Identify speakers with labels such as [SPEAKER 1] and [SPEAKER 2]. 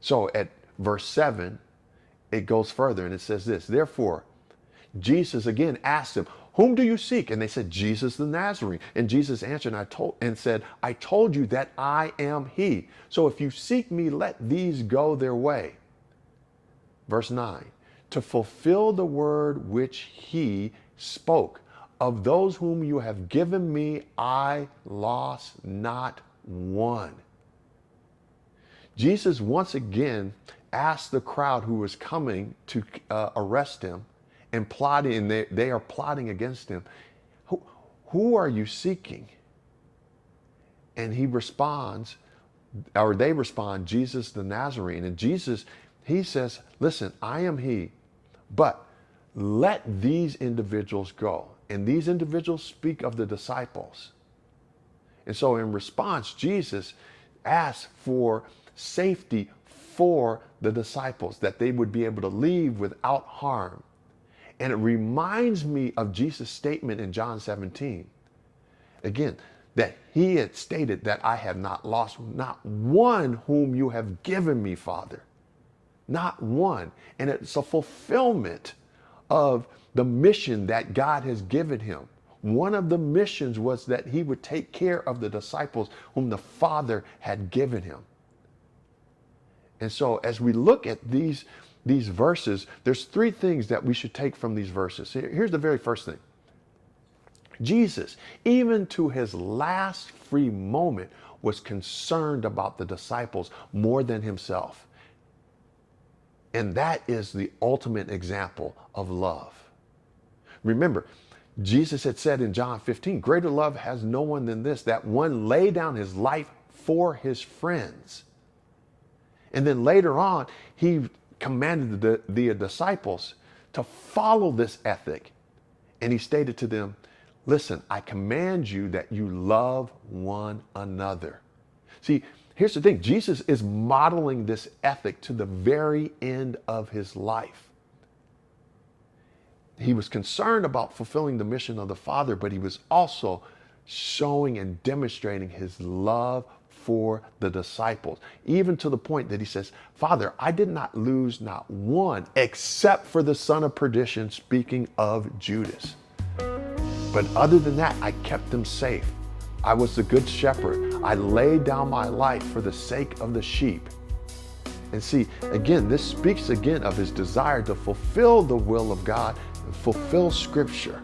[SPEAKER 1] So at verse 7, it goes further and it says this, therefore, Jesus again asked them, whom do you seek? And they said, Jesus the Nazarene. And Jesus answered and said, I told you that I am he. So if you seek me, let these go their way. Verse 9, to fulfill the word which he spoke. Of those whom you have given me, I lost not one. Jesus once again asked the crowd who was coming to arrest him and plotting, and they are plotting against him. Who are you seeking? And he responds, or they respond, Jesus the Nazarene. And Jesus, he says, listen, I am he, but let these individuals go. And these individuals speak of the disciples. And so in response, Jesus asked for safety for the disciples, that they would be able to leave without harm. And it reminds me of Jesus' statement in John 17. Again, that he had stated that I have not lost not one whom you have given me, Father. Not one. And it's a fulfillment of the mission that God has given him. One of the missions was that he would take care of the disciples whom the Father had given him. And so as we look at these verses, there's three things that we should take from these verses. Here's the very first thing. Jesus, even to his last free moment, was concerned about the disciples more than himself. And that is the ultimate example of love. Remember, Jesus had said in John 15, greater love has no one than this, that one lay down his life for his friends. And then later on, he commanded the disciples to follow this ethic. And he stated to them, listen, I command you that you love one another. See, here's the thing. Jesus is modeling this ethic to the very end of his life. He was concerned about fulfilling the mission of the Father, but he was also showing and demonstrating his love for the disciples, even to the point that he says, Father, I did not lose not one except for the son of perdition, speaking of Judas. But other than that, I kept them safe. I was the good shepherd. I laid down my life for the sake of the sheep. And see, again, this speaks again of his desire to fulfill the will of God, fulfill Scripture.